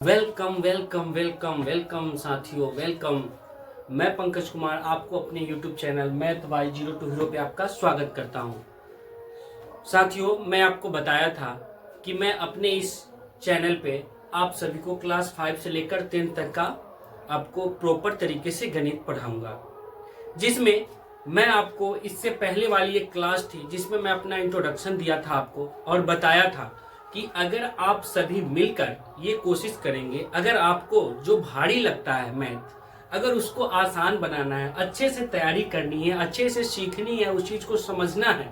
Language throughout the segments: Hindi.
वेलकम वेलकम वेलकम वेलकम साथियों, वेलकम। मैं पंकज कुमार आपको अपने YouTube channel math by zero to hero पे आपका स्वागत करता हूं। साथियों, मैं आपको बताया था कि मैं अपने इस चैनल पे आप सभी को क्लास 5 से लेकर 10 तक का आपको प्रॉपर तरीके से गणित पढ़ाऊंगा, जिसमें मैं आपको इससे पहले वाली एक क्लास थी जिसमें मैं अपना इंट्रोडक्शन दिया था आपको और बताया था कि अगर आप सभी मिलकर ये कोशिश करेंगे, अगर आपको जो भारी लगता है मैथ, अगर उसको आसान बनाना है, अच्छे से तैयारी करनी है, अच्छे से सीखनी है, उस चीज को समझना है,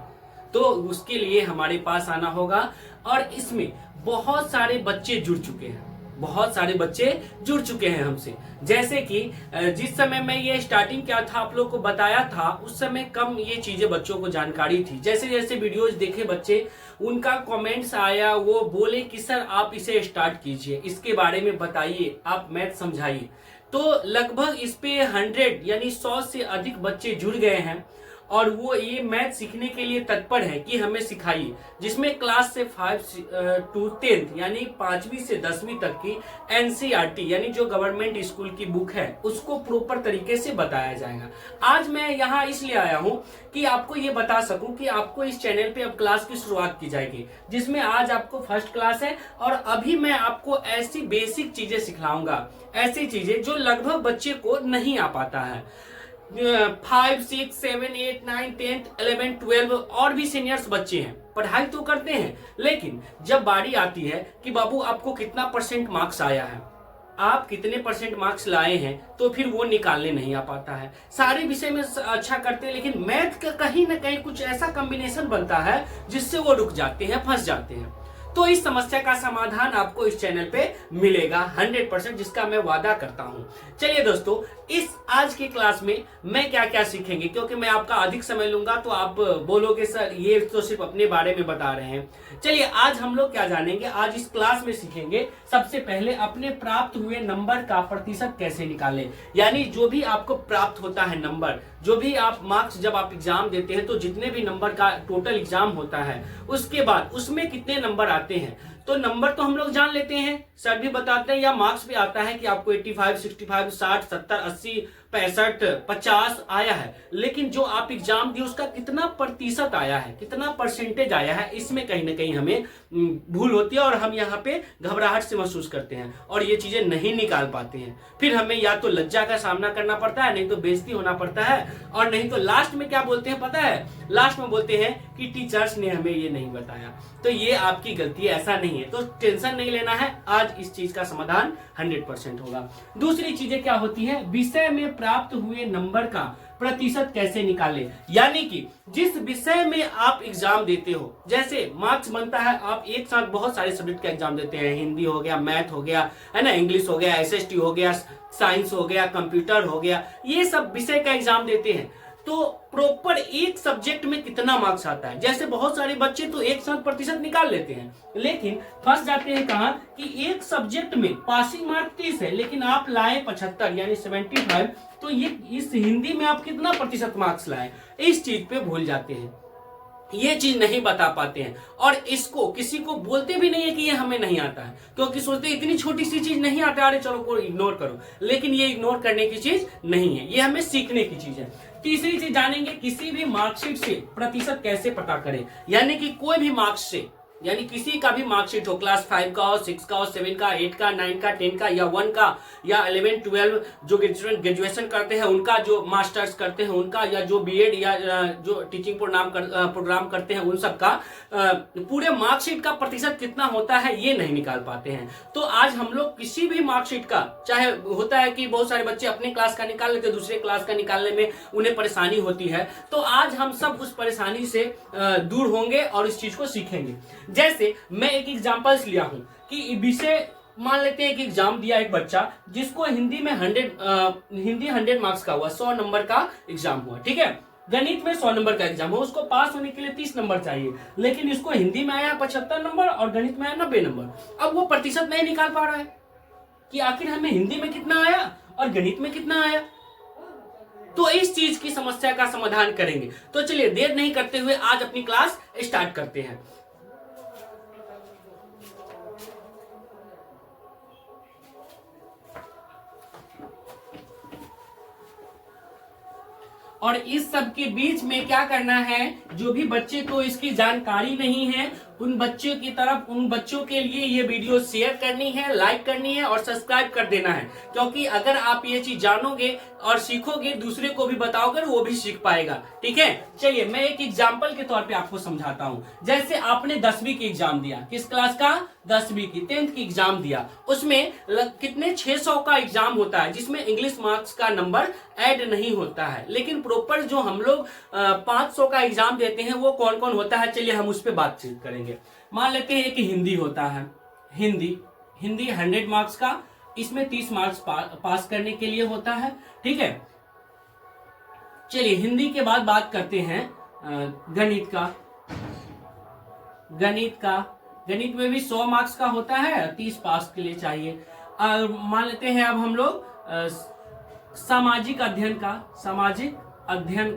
तो उसके लिए हमारे पास आना होगा। और इसमें बहुत सारे बच्चे जुड़ चुके हैं, बहुत सारे बच्चे जुड़ चुके हैं हमसे। जैसे कि जिस समय मैं ये स्टार्टिंग किया था, आप लोग को बताया था, उस समय कम ये चीजें बच्चों को जानकारी थी। जैसे जैसे वीडियोज देखे बच्चे, उनका कमेंट्स आया, वो बोले कि सर आप इसे स्टार्ट कीजिए, इसके बारे में बताइए, आप मैथ समझाइए। तो लगभग इस पे 100 यानी 100 से अधिक बच्चे जुड़ गए हैं और वो ये मैथ सीखने के लिए तत्पर है कि हमें सिखाइए, जिसमें क्लास से 5 टू 10 यानी 5वीं से 10वीं तक की एनसीईआरटी यानी जो गवर्नमेंट स्कूल की बुक है उसको प्रॉपर तरीके से बताया जाएगा। आज मैं यहाँ इसलिए आया हूँ कि आपको ये बता सकूं कि आपको इस चैनल पे अब क्लास की शुरुआत की जाएगी, जिसमें आज आपको फर्स्ट क्लास है और अभी मैं आपको ऐसी बेसिक चीजें सिखलाऊंगा, ऐसी चीजें जो लगभग बच्चे को नहीं आ पाता है। 5, 6, 7, 8, 9, 10, 11, 12 और भी सीनियर्स बच्चे हैं, पढ़ाई तो करते हैं, लेकिन जब बारी आती है कि बाबू आपको कितना परसेंट मार्क्स आया है, आप कितने परसेंट मार्क्स लाए हैं, तो फिर वो निकालने नहीं आ पाता है। सारे विषय में अच्छा करते हैं, लेकिन मैथ का कहीं ना कहीं कुछ ऐसा कॉम्बिनेशन बनता है जिससे वो रुक जाते हैं, फंस जाते हैं। तो इस समस्या का समाधान आपको इस चैनल पे मिलेगा 100%, जिसका मैं वादा करता हूं। चलिए दोस्तों, इस आज की क्लास में मैं क्या क्या सीखेंगे, क्योंकि मैं आपका अधिक समय लूंगा तो आप बोलोगे सर ये तो सिर्फ अपने बारे में बता रहे हैं। चलिए आज हम लोग क्या जानेंगे, आज इस क्लास में सीखेंगे सबसे पहले अपने प्राप्त हुए नंबर का प्रतिशत कैसे निकालें। यानी जो भी आपको प्राप्त होता है नंबर, जो भी आप मार्क्स जब आप एग्जाम देते हैं, तो जितने भी नंबर का टोटल एग्जाम होता है, उसके बाद उसमें कितने नंबर आते हैं, तो नंबर तो हम लोग जान लेते हैं, सर भी बताते हैं, या मार्क्स भी आता है कि आपको 85, 65, 60, 70, 80, 65, 50 आया है। लेकिन जो आप एग्जाम दिए उसका कितना प्रतिशत आया है, कितना परसेंटेज आया है, इसमें कहीं ना कहीं हमें भूल होती है और हम यहाँ पे घबराहट से महसूस करते हैं और ये चीजें नहीं निकाल पाते हैं। फिर हमें या तो लज्जा का सामना करना पड़ता है, नहीं तो बेइज्जती होना पड़ता है, और नहीं तो लास्ट में क्या बोलते हैं पता है, लास्ट में बोलते हैं कि टीचर्स ने हमें ये नहीं बताया। तो ये आपकी गलती है, ऐसा नहीं है, तो टेंशन नहीं लेना है, आज इस चीज का समाधान 100% होगा। दूसरी चीजें क्या होती है, विषय में प्राप्त हुए नंबर का प्रतिशत कैसे निकाले। यानी कि जिस विषय में आप एग्जाम देते हो, जैसे मार्क्स बनता है, आप एक साथ बहुत सारे सब्जेक्ट का एग्जाम देते हैं, हिंदी हो गया, मैथ हो गया, है ना, इंग्लिश हो गया, एसएसटी हो गया, साइंस हो गया, कंप्यूटर हो गया, ये सब विषय का एग्जाम देते हैं, तो प्रॉपर एक सब्जेक्ट में कितना मार्क्स आता है। जैसे बहुत सारे बच्चे तो एक साथ प्रतिशत निकाल लेते हैं, लेकिन फंस जाते हैं कहां कि एक सब्जेक्ट में पासिंग मार्क 30 है, लेकिन आप लाए 75 यानी 75, तो ये इस हिंदी में आप कितना प्रतिशत मार्क्स लाए, इस चीज पे भूल जाते हैं, ये चीज नहीं बता पाते हैं, और इसको किसी को बोलते भी नहीं है कि ये हमें नहीं आता है, क्योंकि सोचते इतनी छोटी सी चीज नहीं आता, अरे चलो को इग्नोर करो। लेकिन ये इग्नोर करने की चीज नहीं है, ये हमें सीखने की चीज है। तीसरी चीज जानेंगे, किसी भी मार्कशीट से प्रतिशत कैसे पता करें। यानी कि कोई भी मार्क्स से, यानी किसी का भी मार्कशीट हो, क्लास 5 का हो, 6 का हो, 7 का, 8 का, 9 का, 10 का, या 1 का, या 11, 12 जो ग्रेजुएशन करते हैं उनका, जो मास्टर्स करते हैं उनका, या जो बीएड या जो टीचिंग प्रोग्राम करते हैं उन सब का पूरे मार्कशीट का प्रतिशत कितना होता है ये नहीं निकाल पाते हैं। तो आज हम लोग किसी भी मार्कशीट का, चाहे होता है कि बहुत सारे बच्चे अपने क्लास का निकाल लेते, दूसरे क्लास का निकालने में उन्हें परेशानी होती है, तो आज हम सब उस परेशानी से दूर होंगे और इस चीज को सीखेंगे। जैसे मैं एक एग्जांपल्स लिया हूं कि विषय, मान लेते हैं कि एग्जाम दिया एक बच्चा जिसको हिंदी में 100 मार्क्स का हुआ, 100 नंबर का एग्जाम हुआ, ठीक है। गणित में 100 नंबर का एग्जाम हो, उसको पास होने के लिए 30 नंबर चाहिए, लेकिन इसको हिंदी में आया 75 नंबर और गणित में आया 90 नंबर। अब वो प्रतिशत नहीं निकाल पा रहा है कि आखिर हमें हिंदी में कितना आया और गणित में कितना आया। तो इस चीज की समस्या का समाधान करेंगे। तो चलिए देर नहीं करते हुए आज अपनी क्लास स्टार्ट करते हैं। और इस सब के बीच में क्या करना है, जो भी बच्चे को इसकी जानकारी नहीं है उन बच्चों के लिए ये वीडियो शेयर करनी है, लाइक करनी है और सब्सक्राइब कर देना है। क्योंकि अगर आप ये चीज जानोगे और सीखोगे, दूसरे को भी बताओगे, वो भी सीख पाएगा। ठीक है, चलिए मैं एक एग्जाम्पल के तौर पे आपको समझाता हूं। जैसे आपने 10वीं की एग्जाम दिया, किस क्लास का? 10वीं की, 10th की एग्जाम दिया। उसमें कितने 600 का एग्जाम होता है, जिसमें इंग्लिश मार्क्स का नंबर ऐड नहीं होता है। लेकिन प्रॉपर जो हम लोग 500 का एग्जाम देते हैं वो कौन कौन होता है, चलिए हम उस पर बातचीत करेंगे। मान लेते हैं कि हिंदी होता है, हिंदी 100 मार्क्स का, इसमें 30 मार्क्स पास करने के लिए होता है। ठीक है, चलिए हिंदी के बाद बात करते हैं गणित का। गणित में भी 100 मार्क्स का होता है, 30 पास के लिए चाहिए। मान लेते हैं अब हम लोग सामाजिक अध्ययन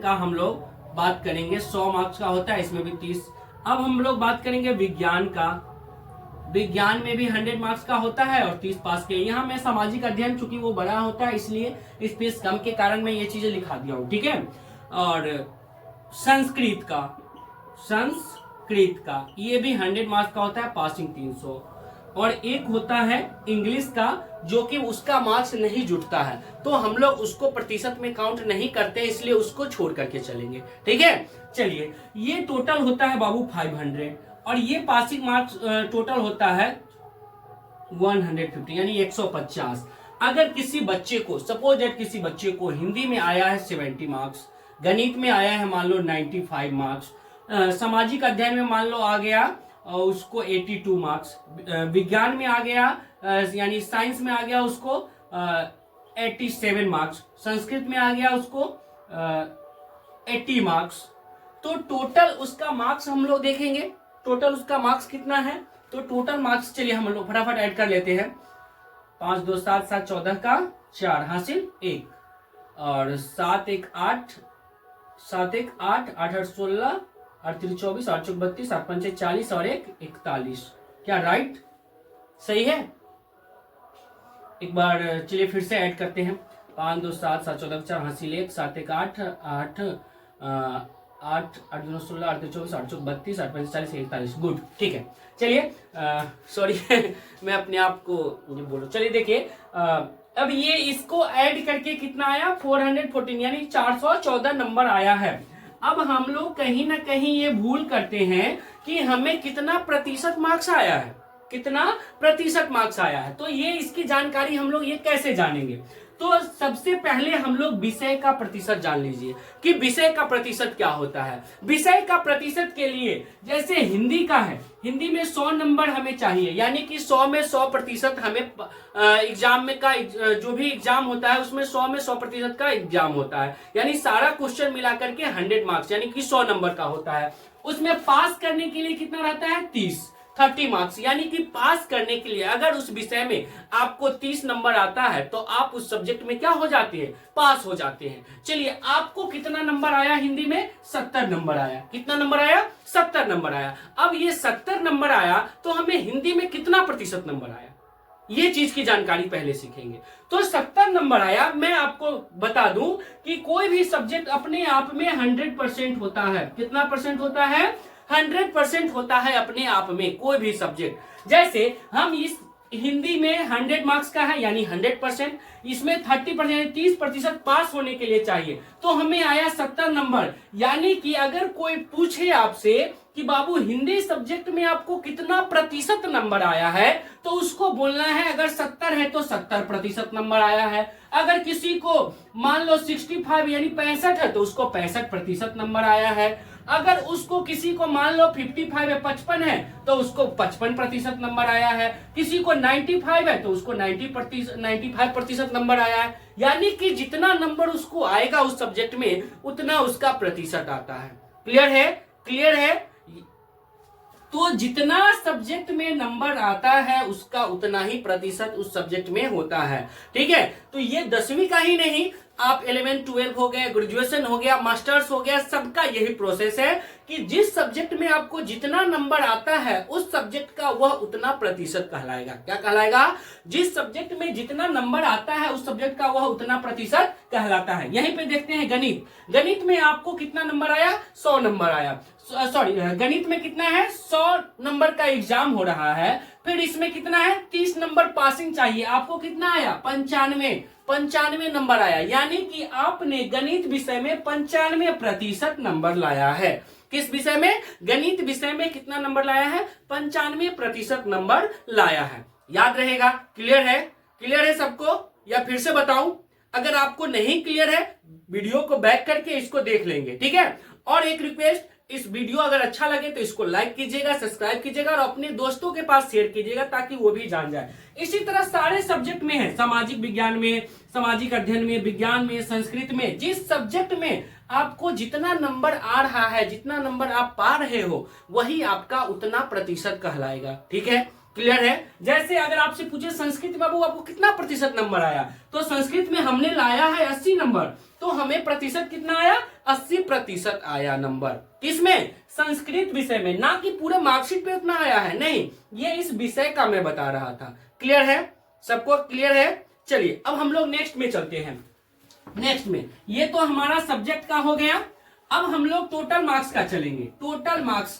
का हम लोग बात करेंगे, 100 मार्क्स का होता है, इसमें भी 30। अब हम लोग बात करेंगे विज्ञान का। विज्ञान में भी 100 मार्क्स का होता है और 30 पास के। यहाँ मैं सामाजिक अध्ययन, चूंकि वो बड़ा होता है इसलिए स्पेस कम के कारण मैं ये चीजें लिखा दिया हूँ। ठीक है, और संस्कृत का ये भी 100 मार्क्स का होता है, पासिंग 300। और एक होता है इंग्लिश का, जो कि उसका मार्क्स नहीं जुटता है, तो हम लोग उसको प्रतिशत में काउंट नहीं करते, इसलिए उसको छोड़ करके चलेंगे। ठीक है, चलिए ये टोटल होता है बाबू 500 और ये पासिंग मार्क्स टोटल होता है 150 यानी 150। अगर किसी बच्चे को, सपोज दैट किसी बच्चे को हिंदी में आया है 70 मार्क्स, गणित में आया है मान लो 95 मार्क्स, सामाजिक अध्ययन में मान लो आ गया उसको 82 मार्क्स, विज्ञान में आ गया यानी साइंस में आ गया उसको 87 मार्क्स, संस्कृत में आ गया उसको 80 मार्क्स। तो टोटल उसका मार्क्स हम लोग देखेंगे, टोटल उसका मार्क्स कितना है। तो टोटल मार्क्स चलिए हम लोग फटाफट ऐड कर लेते हैं। 5 2 7 7 14 का 4 हासिल 1 और 7 1 8 7 1 8 8 8 16 8 3 24 8 4 32 8 5 40 और 1 41। क्या राइट? सही है? एक बार चलिए फिर से ऐड करते हैं। 5 2 7 7 14 4 हासिल 1 7 1 8 8 8 8 2 16 8 3 24 8 4 32 8 5 40 41। गुड, ठीक है। चलिए सॉरी मैं अपने आप को ये बोलो। चलिए देखिए अब ये इसको ऐड करके कितना आया 414 यानी 414 नंबर आया है। अब हम लोग कहीं ना कहीं ये भूल करते हैं कि हमें कितना प्रतिशत मार्क्स आया है, कितना प्रतिशत मार्क्स आया है। तो ये इसकी जानकारी हम लोग ये कैसे जानेंगे। तो सबसे पहले हम लोग विषय का प्रतिशत जान लीजिए कि विषय का प्रतिशत क्या होता है। विषय का प्रतिशत के लिए जैसे हिंदी का है, हिंदी में 100 नंबर हमें चाहिए, यानी कि 100 में 100% हमें एग्जाम में का जो भी एग्जाम होता है उसमें 100 में 100% का एग्जाम होता है, यानी सारा क्वेश्चन मिलाकर के 100 मार्क्स यानी कि 100 नंबर का होता है। उसमें पास करने के लिए कितना रहता है 30 मार्क्स, यानी कि पास करने के लिए अगर उस विषय में आपको 30 नंबर आता है तो आप उस सब्जेक्ट में क्या हो जाते हैं, पास हो जाते हैं। चलिए आपको कितना नंबर आया हिंदी में, 70 नंबर आया। कितना नंबर आया, 70 नंबर आया। अब ये 70 नंबर आया तो हमें हिंदी में कितना प्रतिशत नंबर आया, ये चीज की जानकारी पहले सीखेंगे। तो 70 नंबर आया। मैं आपको बता दूं कि कोई भी सब्जेक्ट अपने आप में 100% होता है। कितना परसेंट होता है, 100% होता है अपने आप में कोई भी सब्जेक्ट। जैसे हम इस हिंदी में 100 मार्क्स का है यानी 100%, इसमें 30% 30% पास होने के लिए चाहिए, तो हमें आया 70 नंबर। यानी कि अगर कोई पूछे आपसे कि बाबू हिंदी सब्जेक्ट में आपको कितना प्रतिशत नंबर आया है, तो उसको बोलना है अगर 70 है तो 70% नंबर आया है। अगर किसी को मान लो 65 यानी 65 है तो उसको 65% नंबर आया है। अगर उसको किसी को मान लो 55 है 55 है तो उसको 55% नंबर आया है। किसी को 95 है तो उसको 95% नंबर आया है। यानी कि जितना नंबर उसको आएगा उस सब्जेक्ट में उतना उसका प्रतिशत आता है। क्लियर है, क्लियर है। तो जितना सब्जेक्ट में नंबर आता है उसका उतना ही प्रतिशत उस सब्जेक्ट में होता है। ठीक है, तो ये 10वीं का ही नहीं आप 11 12 हो गया, ग्रेजुएशन हो गया, मास्टर्स हो गया, सबका यही प्रोसेस है कि जिस सब्जेक्ट में आपको जितना नंबर आता है उस सब्जेक्ट का वह उतना प्रतिशत कहलाएगा। क्या कहलाएगा? जिस सब्जेक्ट में जितना नंबर आता है उस सब्जेक्ट का वह उतना प्रतिशत कहलाता है। यहीं पे देखते हैं गणित। गणित में आपको कितना नंबर आया? 100 नंबर आया। सॉरी, गणित में कितना है? 100 नंबर का एग्जाम हो रहा है। फिर इसमें कितना है? 30 नंबर पासिंग चाहिए। आपको कितना आया? 95 नंबर आया। यानी कि आपने गणित विषय में 95% नंबर लाया है। किस विषय में? गणित विषय में कितना नंबर लाया है? 95% नंबर लाया है। याद रहेगा? क्लियर है? क्लियर है सबको या फिर से बताऊं? अगर आपको नहीं क्लियर है वीडियो को बैक करके इसको देख लेंगे, ठीक है। और एक रिक्वेस्ट, इस वीडियो अगर अच्छा लगे तो इसको लाइक कीजिएगा, सब्सक्राइब कीजिएगा और अपने दोस्तों के पास शेयर कीजिएगा ताकि वो भी जान जाए। इसी तरह सारे सब्जेक्ट में है, सामाजिक विज्ञान में, सामाजिक अध्ययन में, विज्ञान में, संस्कृत में, जिस सब्जेक्ट में आपको जितना नंबर आ रहा है, जितना नंबर आप पा रहे हो, वही आपका उतना प्रतिशत कहलाएगा। ठीक है? क्लियर है? जैसे अगर आपसे पूछे संस्कृत बाबू आपको कितना प्रतिशत नंबर आया, तो संस्कृत में हमने लाया है 80 नंबर, तो हमें प्रतिशत कितना आया? 80% आया नंबर। किसमें? संस्कृत विषय में। ना कि पूरे मार्कशीट पे उतना आया है, नहीं, ये इस विषय का मैं बता रहा था। क्लियर है? सबको क्लियर है? चलिए अब हम लोग नेक्स्ट में चलते हैं। नेक्स्ट में ये तो हमारा सब्जेक्ट का हो गया। अब हम लोग टोटल मार्क्स का चलेंगे। टोटल मार्क्स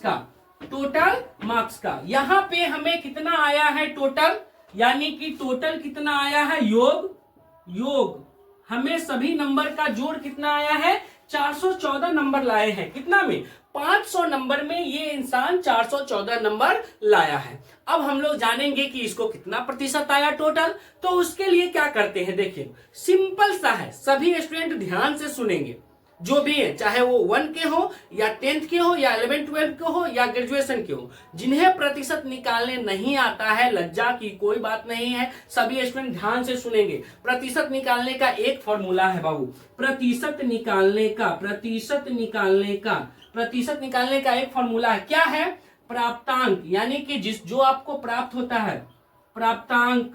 का यहां पे हमें कितना आया है टोटल, यानी कि टोटल कितना आया है? योग हमें सभी नंबर का जोड़ कितना आया है? 414 नंबर लाए हैं। कितना में? 500 नंबर में ये इंसान 414 नंबर लाया है। अब हम लोग जानेंगे कि इसको कितना प्रतिशत आया टोटल। तो उसके लिए क्या करते हैं, देखिए सिंपल सा है, सभी स्टूडेंट ध्यान से सुनेंगे। जो भी है, चाहे वो 1 के हो या 10th के हो या 11 12 के हो या ग्रेजुएशन के हो, जिन्हें प्रतिशत निकालने नहीं आता है, लज्जा की कोई बात नहीं है, सभी स्टूडेंट ध्यान से सुनेंगे। प्रतिशत निकालने का एक फॉर्मूला है बाबू। प्रतिशत निकालने का एक फॉर्मूला है। क्या है? प्राप्तांक, यानी कि जो आपको प्राप्त होता है, प्राप्तांक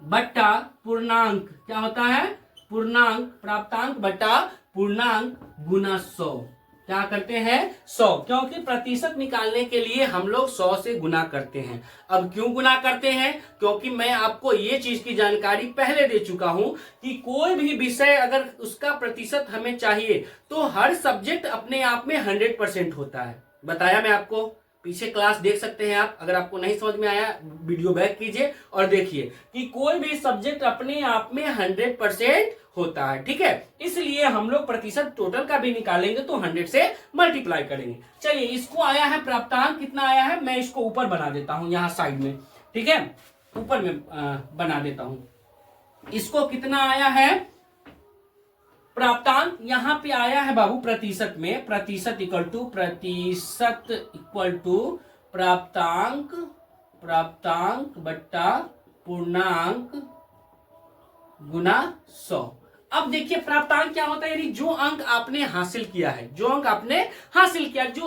बट्टा पूर्णांक। क्या होता है? पूर्णांक, प्राप्तांक बट्टा पूर्णांक गुना 100। क्या करते हैं? 100, क्योंकि प्रतिशत निकालने के लिए हम लोग 100 से गुना करते हैं। अब क्यों गुना करते हैं? क्योंकि मैं आपको ये चीज की जानकारी पहले दे चुका हूं कि कोई भी विषय अगर उसका प्रतिशत हमें चाहिए तो हर सब्जेक्ट अपने आप में 100% होता है। बताया मैं आपको, पीछे क्लास देख सकते हैं आप। अगर आपको नहीं समझ में आया वीडियो बैक कीजिए और देखिए कि कोई भी सब्जेक्ट अपने आप में 100% होता है। ठीक है? इसलिए हम लोग प्रतिशत टोटल का भी निकालेंगे तो 100 से मल्टीप्लाई करेंगे। चलिए, इसको आया है प्राप्तांक, कितना आया है? मैं इसको ऊपर बना देता हूं, यहां साइड में। ठीक है? ऊपर में बना देता हूं। इसको कितना आया है प्राप्तांक? यहां पे आया है बाबू प्रतिशत में, प्रतिशत इक्वल टू प्राप्तांक बट्टा पूर्णांक गुना 100। अब देखिए प्राप्तांक क्या होता है, यानी जो अंक आपने हासिल किया है, जो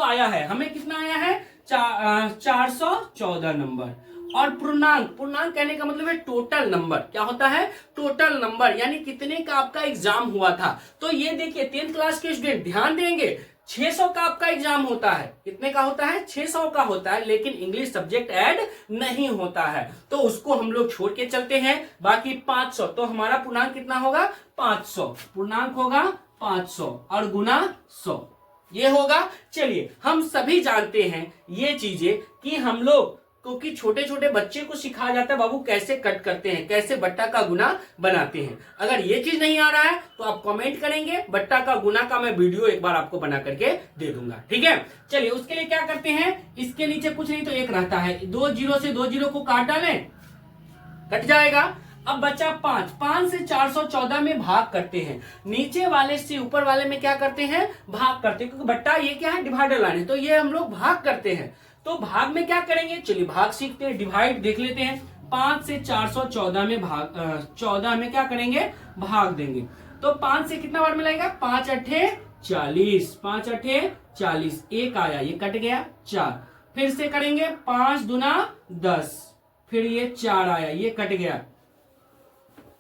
आया है, हमें कितना आया है? 414 नंबर। और पूर्णांक कहने का मतलब है टोटल नंबर। क्या होता है? टोटल नंबर, यानी कितने का आपका एग्जाम हुआ था। तो ये देखिए 10th क्लास के स्टूडेंट ध्यान देंगे, 600 का आपका एग्जाम होता है। कितने का होता है? 600 का होता है, लेकिन इंग्लिश सब्जेक्ट ऐड नहीं होता है, तो उसको हम लोग छोड़ के चलते हैं। बाकी 500, तो हमारा पूर्णांक कितना होगा? 500। पूर्णांक होगा 500 और गुना 100 ये होगा। चलिए, हम सभी जानते हैं ये चीजें कि हम लोग, क्योंकि छोटे छोटे बच्चे को सिखाया जाता है बाबू कैसे कट करते हैं, कैसे बट्टा का गुना बनाते हैं। अगर ये चीज नहीं आ रहा है तो आप कमेंट करेंगे, बट्टा का गुना का मैं वीडियो एक बार आपको बना करके दे दूंगा। ठीक है? चलिए, उसके लिए क्या करते हैं, इसके नीचे कुछ नहीं तो एक रहता है, 2 0 से 2 0 को काट डालें, कट जाएगा। अब बचा 5 से 414 में भाग करते हैं। नीचे वाले से ऊपर वाले में क्या करते हैं? भाग करते हैं, क्योंकि बट्टा ये क्या है? डिवाइडर लाइन है, तो ये हम लोग भाग करते हैं। तो भाग में क्या करेंगे? चलिए भाग सीखते हैं, डिवाइड देख लेते हैं। 5 से 414 में भाग 14 में क्या करेंगे? भाग देंगे। तो 5 से कितना बार मिलाएगा? 5 8 40, 5 8 40, एक आया, ये कट गया 4। फिर से करेंगे 5 दूना 10, फिर ये 4 आया, ये कट गया,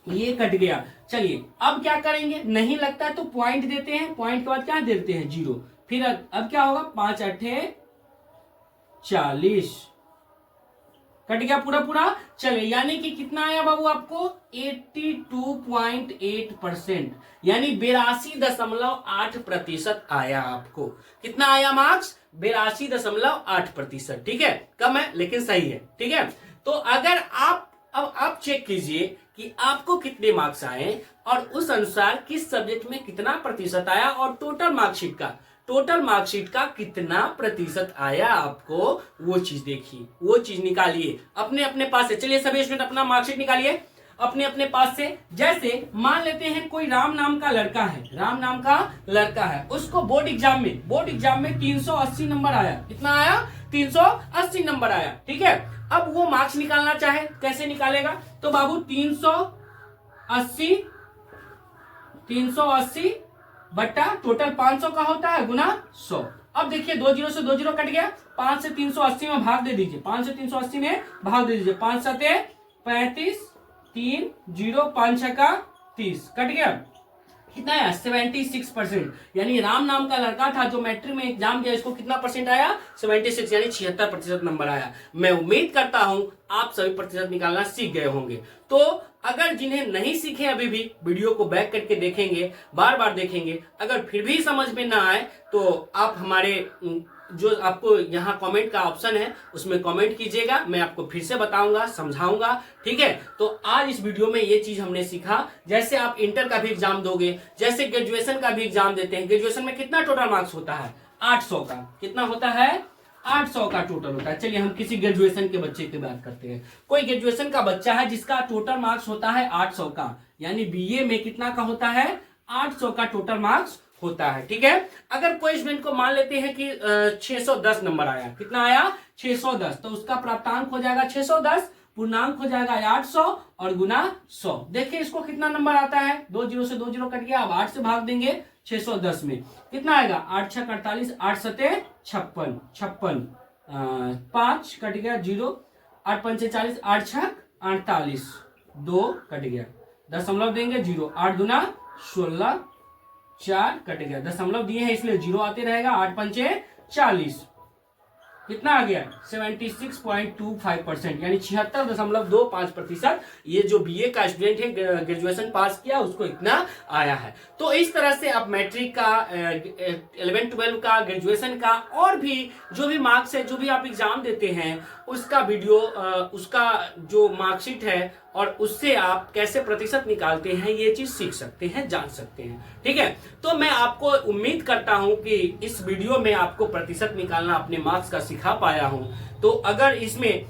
ये कट गया। चलिए अब क्या करेंगे, नहीं लगता तो पॉइंट देते हैं, पॉइंट के बाद क्या देते हैं, 0। फिर अब क्या होगा, 5 अट्ठे 40, कट गया पूरा पूरा। चले यानी कि कितना आया बाबू आपको, 82.8%, यानी 82.8% आया आपको। कितना आया मार्क्स, 82.8%। ठीक है, कम है लेकिन सही है। ठीक है, तो अगर अब आप चेक कीजिए कि आपको कितने मार्क्स आए और उस अनुसार किस सब्जेक्ट में कितना प्रतिशत आया, और टोटल मार्कशीट का कितना प्रतिशत आया आपको, वो चीज देखिए, वो चीज निकालिए अपने अपने पास से। चलिए सभी स्टूडेंट अपना मार्कशीट निकालिए अपने अपने पास से। जैसे मान लेते हैं कोई राम नाम का लड़का है, उसको बोर्ड एग्जाम में 380 नंबर आया। कितना आया, 380 नंबर आया। ठीक है, अब वो मार्क्स निकालना चाहे कैसे निकालेगा, तो बाबू 380 बट्टा टोटल 500 का होता है गुना 100। अब देखिए 2 0 से 2 0 कट गया, 5 से 380 में भाग दे दीजिए, 5 से 380 में भाग दे दीजिए, 5 सते 35, 3 0 5 का 30, कट गया। कितना आया, 76%। यानी राम नाम का लड़का था जो मैट्रिक में एग्जाम दिया, इसको कितना परसेंट आया, 76, यानी 76% नंबर आया। मैं उम्मीद करता हूं आप सभी प्रतिशत निकालना सीख गए होंगे। तो अगर जिन्हें नहीं सीखे अभी भी, वीडियो को बैक करके देखेंगे, बार बार देखेंगे, अगर फिर भी समझ में ना आए तो आप हमारे जो आपको यहाँ कमेंट का ऑप्शन है उसमें कमेंट कीजिएगा, मैं आपको फिर से बताऊंगा, समझाऊंगा। ठीक है, तो आज इस वीडियो में ये चीज हमने सीखा। जैसे आप इंटर का भी एग्जाम दोगे, जैसे ग्रेजुएशन का भी एग्जाम देते हैं, ग्रेजुएशन में कितना टोटल मार्क्स होता है, 800 का। कितना होता है, 800 का टोटल होता है। चलिए हम किसी ग्रेजुएशन के बच्चे की बात करते हैं। कोई ग्रेजुएशन का बच्चा है जिसका टोटल मार्क्स होता है 800 का, यानी बीए में कितना का होता है, 800 का टोटल मार्क्स होता है। ठीक है, अगर कोई स्टूडेंट को मान लेते हैं कि 610 नंबर आया, कितना आया, 610, तो उसका प्राप्तांक हो जाएगा 610, पूर्णांक हो जाएगा 800 और गुना 100। देखिए इसको कितना नंबर आता है, 2 0 से 2 0 कट गया। अब 8 से भाग देंगे 610 में, कितना आएगा, 8 6 48, 8 सते 56, 5 कट गया 0, 8 5 40, 8 6 48, 2 कट गया, दशमलव देंगे 0, 8 दूना 16, 4 कट गया, दशमलव दिए हैं इसलिए 0 आते रहेगा, 8 पंचे 40, कितना आ गया, 76.25%, यानी 76.25%। ये जो बीए का स्टूडेंट है, ग्रेजुएशन पास किया, उसको इतना आया है। तो इस तरह से आप मैट्रिक का, 11 12 का, ग्रेजुएशन का, और भी जो भी मार्क्स है, जो भी आप एग्जाम देते हैं, उसका वीडियो, उसका जो मार्कशीट है और उससे आप कैसे प्रतिशत निकालते हैं, ये चीज सीख सकते हैं, जान सकते हैं। ठीक है, तो मैं आपको उम्मीद करता हूं कि इस वीडियो में आपको प्रतिशत निकालना अपने मार्क्स का सिखा पाया हूं। तो अगर इसमें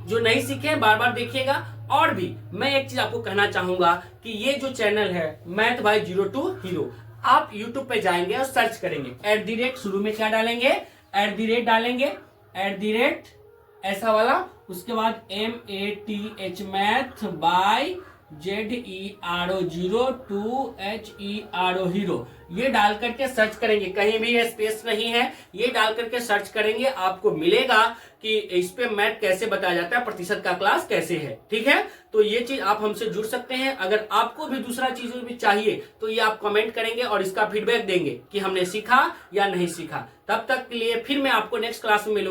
जो नहीं सीखे बार बार देखिएगा। और भी मैं एक चीज आपको कहना चाहूंगा कि ये जो चैनल है मैथ बाय 0 to हीरो, आप यूट्यूब पे जाएंगे और सर्च करेंगे, @ शुरू में क्या डालेंगे, @ डालेंगे, @ ऐसा वाला, उसके बाद MATH math bye ZERO 0 to HERO hero, ये डाल करके सर्च करेंगे, कहीं भी स्पेस नहीं है, ये डाल करके सर्च करेंगे, आपको मिलेगा कि इस पे मैथ कैसे बताया जाता है, प्रतिशत का क्लास कैसे है। ठीक है, तो ये चीज आप हमसे जुड़ सकते हैं। अगर आपको भी दूसरा चीज भी चाहिए तो ये आप कमेंट करेंगे और इसका फीडबैक देंगे कि हमने सीखा या नहीं सीखा। तब तक के लिए फिर मैं आपको नेक्स्ट क्लास में मिलूंगा।